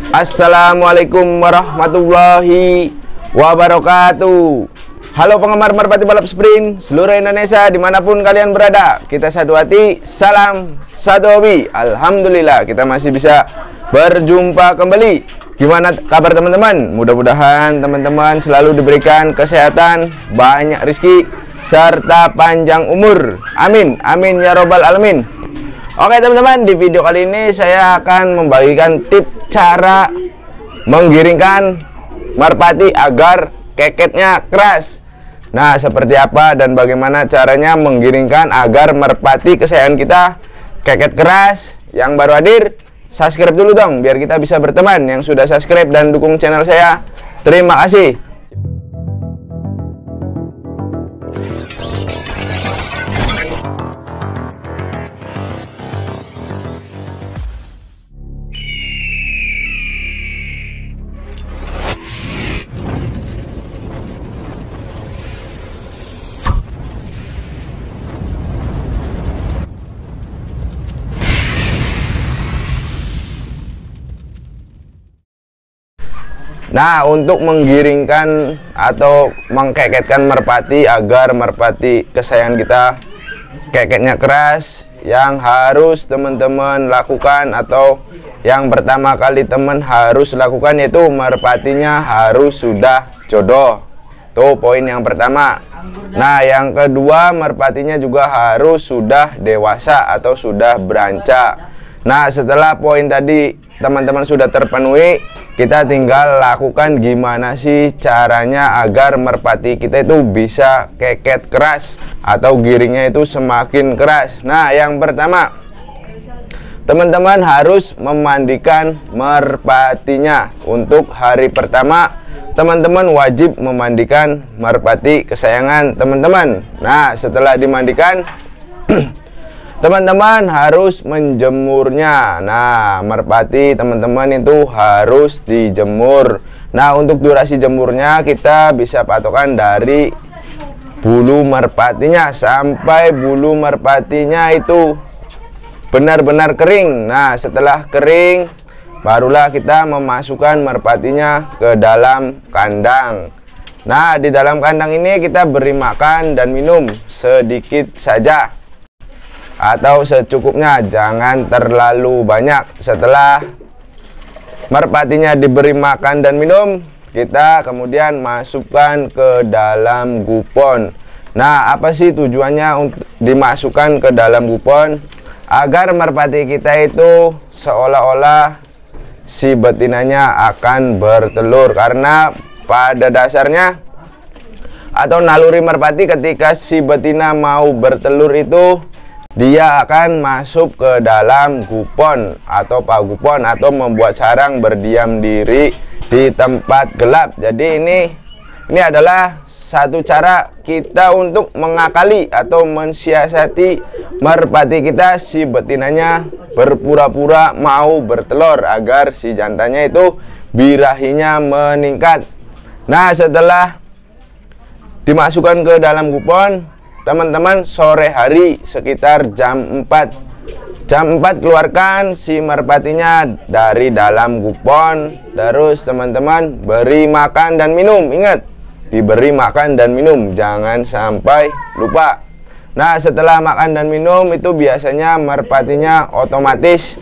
Assalamualaikum warahmatullahi wabarakatuh. Halo penggemar merpati balap sprint seluruh Indonesia, dimanapun kalian berada, kita satu hati, salam satu hobi. Alhamdulillah kita masih bisa berjumpa kembali. Gimana kabar teman-teman? Mudah-mudahan teman-teman selalu diberikan kesehatan, banyak rezeki, serta panjang umur. Amin, amin ya robbal alamin. Oke teman-teman, di video kali ini saya akan membagikan tips cara menggiringkan merpati agar keketnya keras. Nah, seperti apa dan bagaimana caranya menggiringkan agar merpati kesayangan kita keket keras? Yang baru hadir, subscribe dulu dong biar kita bisa berteman. Yang sudah subscribe dan dukung channel saya, terima kasih. Nah, untuk menggiringkan atau mengkeketkan merpati agar merpati kesayangan kita keketnya keras, yang harus teman-teman lakukan atau yang pertama kali teman harus lakukan yaitu merpatinya harus sudah jodoh. Tuh poin yang pertama. Nah, yang kedua, merpatinya juga harus sudah dewasa atau sudah beranjak. Nah, setelah poin tadi teman-teman sudah terpenuhi, kita tinggal lakukan gimana sih caranya agar merpati kita itu bisa keket keras atau giringnya itu semakin keras. Nah, yang pertama, teman-teman harus memandikan merpatinya. Untuk hari pertama, teman-teman wajib memandikan merpati kesayangan teman-teman. Nah, setelah dimandikan teman-teman harus menjemurnya. Nah, merpati teman-teman itu harus dijemur. Nah, untuk durasi jemurnya kita bisa patokan dari bulu merpatinya sampai bulu merpatinya itu benar-benar kering. Nah, setelah kering barulah kita memasukkan merpatinya ke dalam kandang. Nah, di dalam kandang ini kita beri makan dan minum sedikit saja atau secukupnya, jangan terlalu banyak. Setelah merpatinya diberi makan dan minum, kita kemudian masukkan ke dalam gupon. Nah, apa sih tujuannya untuk dimasukkan ke dalam gupon? Agar merpati kita itu seolah-olah si betinanya akan bertelur, karena pada dasarnya atau naluri merpati ketika si betina mau bertelur itu dia akan masuk ke dalam gupon atau pagupon atau membuat sarang berdiam diri di tempat gelap. Jadi ini adalah satu cara kita untuk mengakali atau mensiasati merpati kita si betinanya berpura-pura mau bertelur agar si jantannya itu birahinya meningkat. Nah, setelah dimasukkan ke dalam gupon, teman-teman sore hari sekitar jam 4 keluarkan si merpatinya dari dalam gupon. Terus teman-teman beri makan dan minum. Ingat, diberi makan dan minum, jangan sampai lupa. Nah, setelah makan dan minum itu biasanya merpatinya otomatis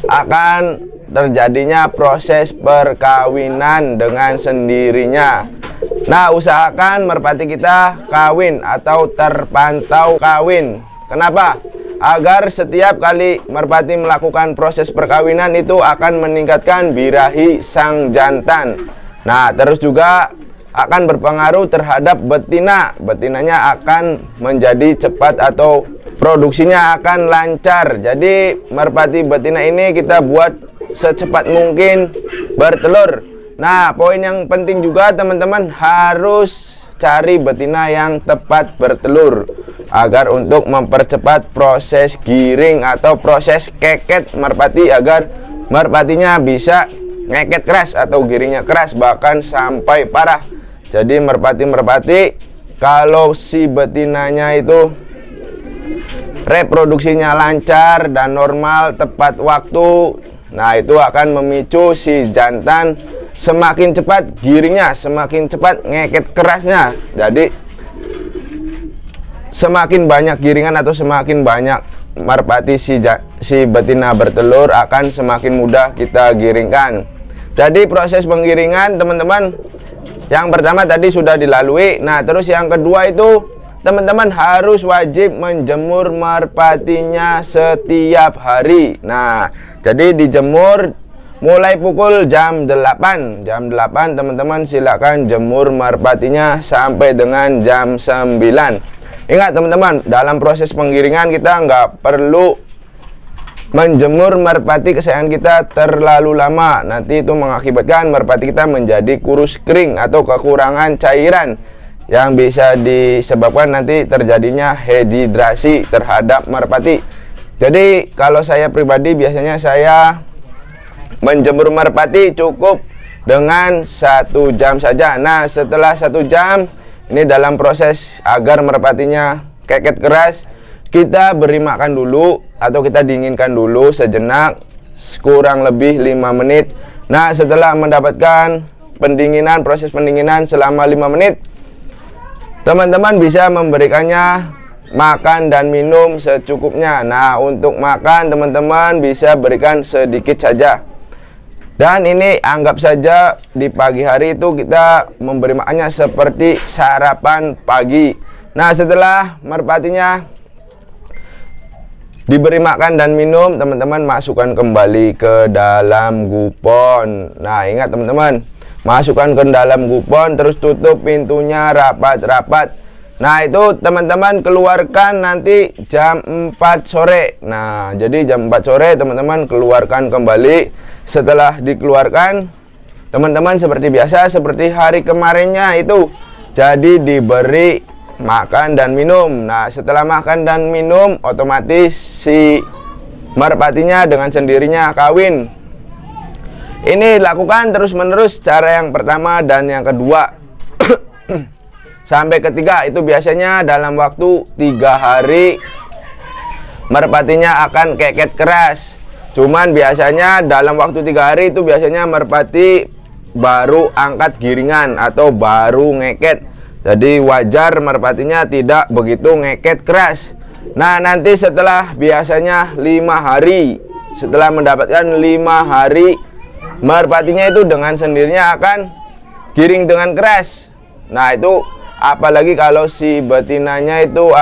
akan terjadinya proses perkawinan dengan sendirinya. Nah, usahakan merpati kita kawin atau terpantau kawin. Kenapa? Agar setiap kali merpati melakukan proses perkawinan itu akan meningkatkan birahi sang jantan. Nah, terus juga akan berpengaruh terhadap betina. Betinanya akan menjadi cepat atau produksinya akan lancar. Jadi merpati betina ini kita buat secepat mungkin bertelur. Nah, poin yang penting juga teman-teman harus cari betina yang tepat bertelur agar untuk mempercepat proses giring atau proses keket merpati agar merpatinya bisa ngeket keras atau giringnya keras bahkan sampai parah. Jadi merpati-merpati kalau si betinanya itu reproduksinya lancar dan normal tepat waktu, Nah, itu akan memicu si jantan semakin cepat giringnya, semakin cepat ngeket kerasnya. Jadi semakin banyak giringan atau semakin banyak merpati si betina bertelur, akan semakin mudah kita giringkan. Jadi proses penggiringan teman-teman, yang pertama tadi sudah dilalui. Nah, terus yang kedua itu teman-teman harus wajib menjemur merpatinya setiap hari. Nah, jadi dijemur mulai pukul jam 8. Jam 8 teman-teman silakan jemur merpatinya sampai dengan jam 9. Ingat teman-teman, dalam proses penggiringan kita nggak perlu menjemur merpati kesayangan kita terlalu lama. Nanti itu mengakibatkan merpati kita menjadi kurus kering atau kekurangan cairan, yang bisa disebabkan nanti terjadinya dehidrasi terhadap merpati. Jadi kalau saya pribadi biasanya saya menjemur merpati cukup dengan 1 jam saja. Nah, setelah 1 jam ini dalam proses agar merpatinya keket keras, kita beri makan dulu atau kita dinginkan dulu sejenak, kurang lebih 5 menit. Nah, setelah mendapatkan pendinginan, proses pendinginan selama 5 menit, teman-teman bisa memberikannya makan dan minum secukupnya. Nah, untuk makan teman-teman bisa berikan sedikit saja. Dan ini anggap saja di pagi hari itu kita memberi makannya seperti sarapan pagi. Nah, setelah merpatinya diberi makan dan minum, teman-teman masukkan kembali ke dalam gupon. Nah, ingat teman-teman, masukkan ke dalam gupon, terus tutup pintunya rapat-rapat. Nah, itu teman-teman keluarkan nanti jam 4 sore. Nah, jadi jam 4 sore teman-teman keluarkan kembali. Setelah dikeluarkan, teman-teman seperti biasa, seperti hari kemarinnya itu, jadi diberi makan dan minum. Nah, setelah makan dan minum, otomatis si merpatinya dengan sendirinya kawin. Ini lakukan terus-menerus cara yang pertama dan yang kedua sampai ketiga. Itu biasanya dalam waktu 3 hari merpatinya akan keket keras. Cuman biasanya dalam waktu 3 hari itu biasanya merpati baru angkat giringan atau baru ngeket. Jadi wajar merpatinya tidak begitu ngeket keras. Nah, nanti setelah biasanya 5 hari, setelah mendapatkan 5 hari, merpatinya itu dengan sendirinya akan giring dengan keras. Nah, itu apalagi kalau si betinanya itu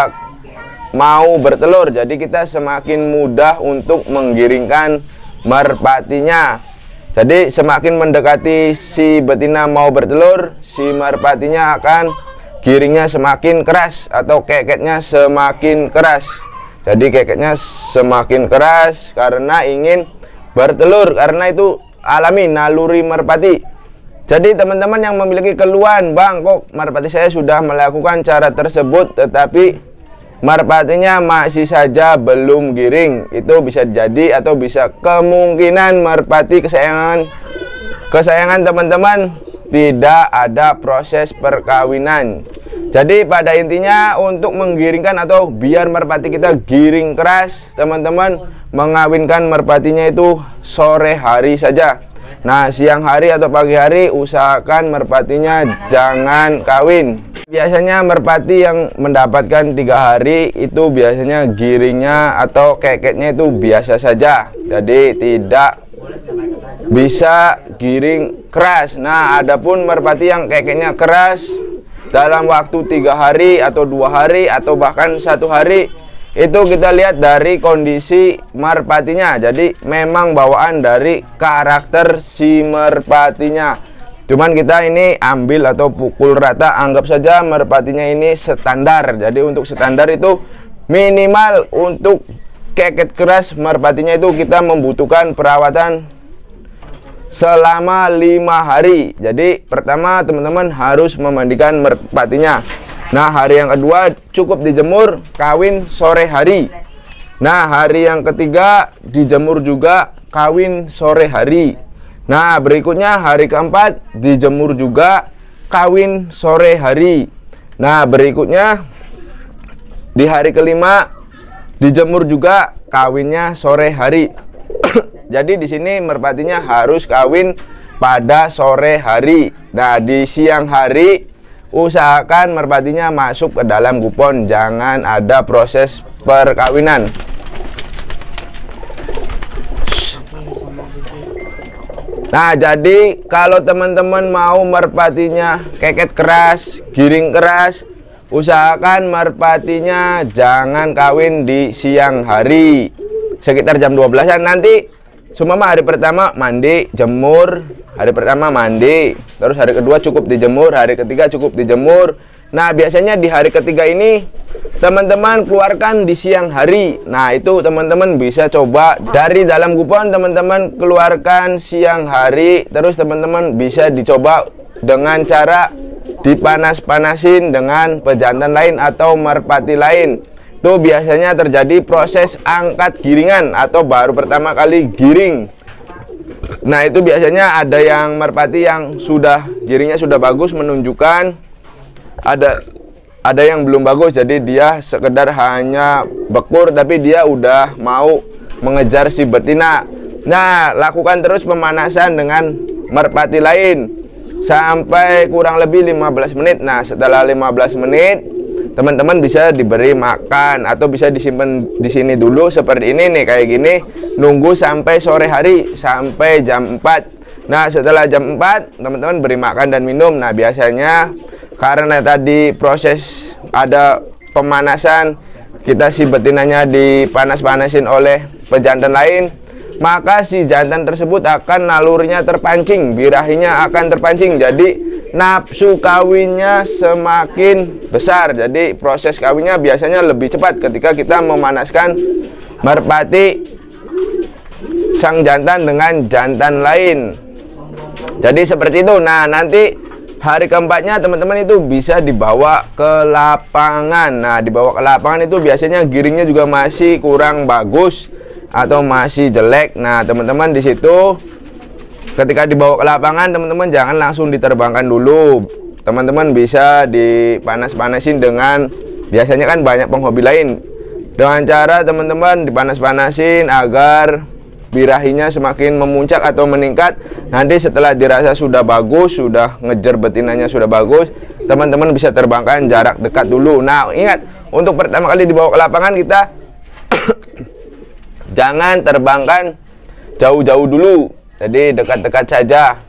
mau bertelur, jadi kita semakin mudah untuk menggiringkan merpatinya. Jadi semakin mendekati si betina mau bertelur, si merpatinya akan giringnya semakin keras atau keketnya semakin keras. Jadi keketnya semakin keras karena ingin bertelur, karena itu alami naluri merpati. Jadi teman-teman yang memiliki keluhan, "Bang, kok merpati saya sudah melakukan cara tersebut tetapi merpatinya masih saja belum giring," itu bisa jadi atau bisa kemungkinan merpati kesayangan teman-teman tidak ada proses perkawinan. Jadi pada intinya untuk menggiringkan atau biar merpati kita giring keras, teman-teman mengawinkan merpatinya itu sore hari saja. Nah, siang hari atau pagi hari usahakan merpatinya jangan kawin. Biasanya merpati yang mendapatkan 3 hari itu biasanya giringnya atau keketnya itu biasa saja, jadi tidak bisa giring keras. Nah, adapun merpati yang keketnya keras dalam waktu 3 hari atau 2 hari atau bahkan 1 hari, itu kita lihat dari kondisi merpatinya. Jadi memang bawaan dari karakter si merpatinya. Cuman kita ini ambil atau pukul rata, anggap saja merpatinya ini standar. Jadi untuk standar itu minimal untuk keket keras merpatinya itu kita membutuhkan perawatan selama 5 hari. Jadi pertama teman-teman harus memandikan merpatinya. Nah, hari yang kedua cukup dijemur, kawin sore hari. Nah, hari yang ketiga dijemur juga, kawin sore hari. Nah, berikutnya hari keempat dijemur juga, kawin sore hari. Nah, berikutnya di hari kelima dijemur juga, kawinnya sore hari. Jadi di sini merpatinya harus kawin pada sore hari. Nah, di siang hari usahakan merpatinya masuk ke dalam kupon, jangan ada proses perkawinan. Nah, jadi kalau teman-teman mau merpatinya keket keras, giring keras, usahakan merpatinya jangan kawin di siang hari sekitar jam 12-an. Nanti seumpama hari pertama mandi, jemur, hari pertama mandi, terus hari kedua cukup dijemur, hari ketiga cukup dijemur. Nah, biasanya di hari ketiga ini teman-teman keluarkan di siang hari. Nah, itu teman-teman bisa coba dari dalam kupon, teman-teman keluarkan siang hari. Terus teman-teman bisa dicoba dengan cara dipanas-panasin dengan pejantan lain atau merpati lain. Itu biasanya terjadi proses angkat giringan atau baru pertama kali giring. Nah, itu biasanya ada yang merpati yang sudah giringnya sudah bagus, menunjukkan ada yang belum bagus, jadi dia sekedar hanya bekur tapi dia udah mau mengejar si betina. Nah, lakukan terus pemanasan dengan merpati lain sampai kurang lebih 15 menit. Nah, setelah 15 menit teman-teman bisa diberi makan atau bisa disimpan di sini dulu seperti ini nih, kayak gini, nunggu sampai sore hari sampai jam 4. Nah, setelah jam 4 teman-teman beri makan dan minum. Nah, biasanya karena tadi proses ada pemanasan, kita si betinanya dipanas-panasin oleh pejantan lain, maka si jantan tersebut akan nalurinya terpancing, birahinya akan terpancing, jadi nafsu kawinnya semakin besar. Jadi proses kawinnya biasanya lebih cepat ketika kita memanaskan merpati sang jantan dengan jantan lain. Jadi seperti itu. Nah, nanti hari keempatnya teman-teman itu bisa dibawa ke lapangan. Nah, dibawa ke lapangan itu biasanya giringnya juga masih kurang bagus atau masih jelek. Nah, teman-teman di situ ketika dibawa ke lapangan, teman-teman jangan langsung diterbangkan dulu. Teman-teman bisa dipanas-panasin dengan, biasanya kan banyak penghobi lain, dengan cara teman-teman dipanas-panasin agar birahinya semakin memuncak atau meningkat. Nanti setelah dirasa sudah bagus, sudah ngejar betinanya sudah bagus, teman-teman bisa terbangkan jarak dekat dulu. Nah, ingat, untuk pertama kali dibawa ke lapangan kita jangan terbangkan jauh-jauh dulu, jadi dekat-dekat saja,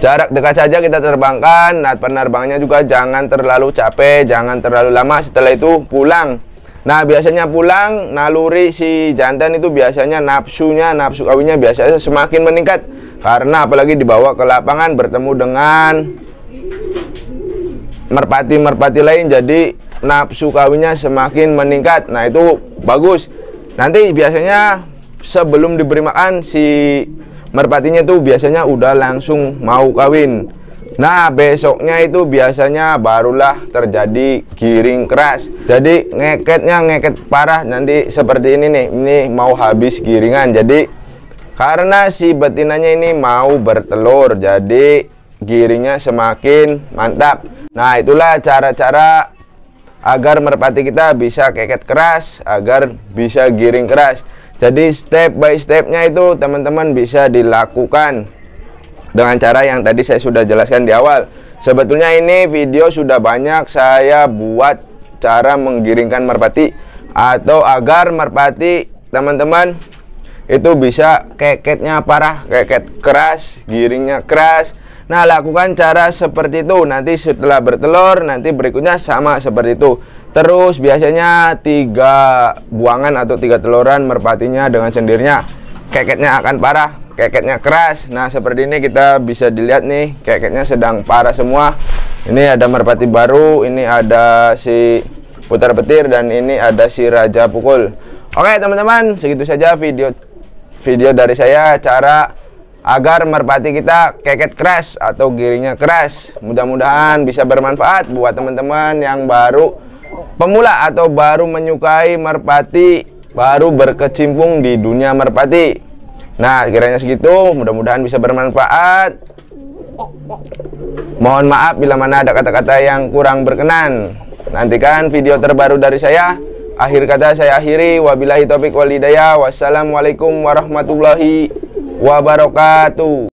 jarak dekat saja kita terbangkan. Nah, penerbangannya juga jangan terlalu capek, jangan terlalu lama. Setelah itu pulang. Nah, biasanya pulang, naluri si jantan itu biasanya nafsu kawinnya biasanya semakin meningkat, karena apalagi dibawa ke lapangan bertemu dengan merpati-merpati lain, jadi nafsu kawinnya semakin meningkat. Nah, itu bagus. Nanti biasanya sebelum diberi makan, si merpatinya itu biasanya udah langsung mau kawin. Nah, besoknya itu biasanya barulah terjadi giring keras. Jadi ngeketnya ngeket parah. Nanti seperti ini nih, ini mau habis giringan. Jadi karena si betinanya ini mau bertelur, jadi giringnya semakin mantap. Nah, itulah cara-cara agar merpati kita bisa keket keras, agar bisa giring keras. Jadi step by stepnya itu teman-teman bisa dilakukan dengan cara yang tadi saya sudah jelaskan di awal. Sebetulnya ini video sudah banyak saya buat cara menggiringkan merpati, atau agar merpati teman-teman itu bisa keketnya parah, keket keras, giringnya keras. Nah, lakukan cara seperti itu. Nanti setelah bertelur, nanti berikutnya sama seperti itu. Terus biasanya 3 buangan atau 3 teluran merpatinya dengan sendirinya keketnya akan parah, keketnya keras. Nah, seperti ini kita bisa dilihat nih, keketnya sedang parah semua. Ini ada merpati baru, ini ada si putar petir, dan ini ada si raja pukul. Oke teman-teman, segitu saja video dari saya, cara agar merpati kita keket keras atau giringnya keras. Mudah-mudahan bisa bermanfaat buat teman-teman yang baru pemula atau baru menyukai merpati, baru berkecimpung di dunia merpati. Nah, kiranya segitu, mudah-mudahan bisa bermanfaat. Mohon maaf bila mana ada kata-kata yang kurang berkenan. Nantikan video terbaru dari saya Akhir kata saya akhiri, wabillahi taufik wal hidayah. Wassalamualaikum warahmatullahi wabarakatuh.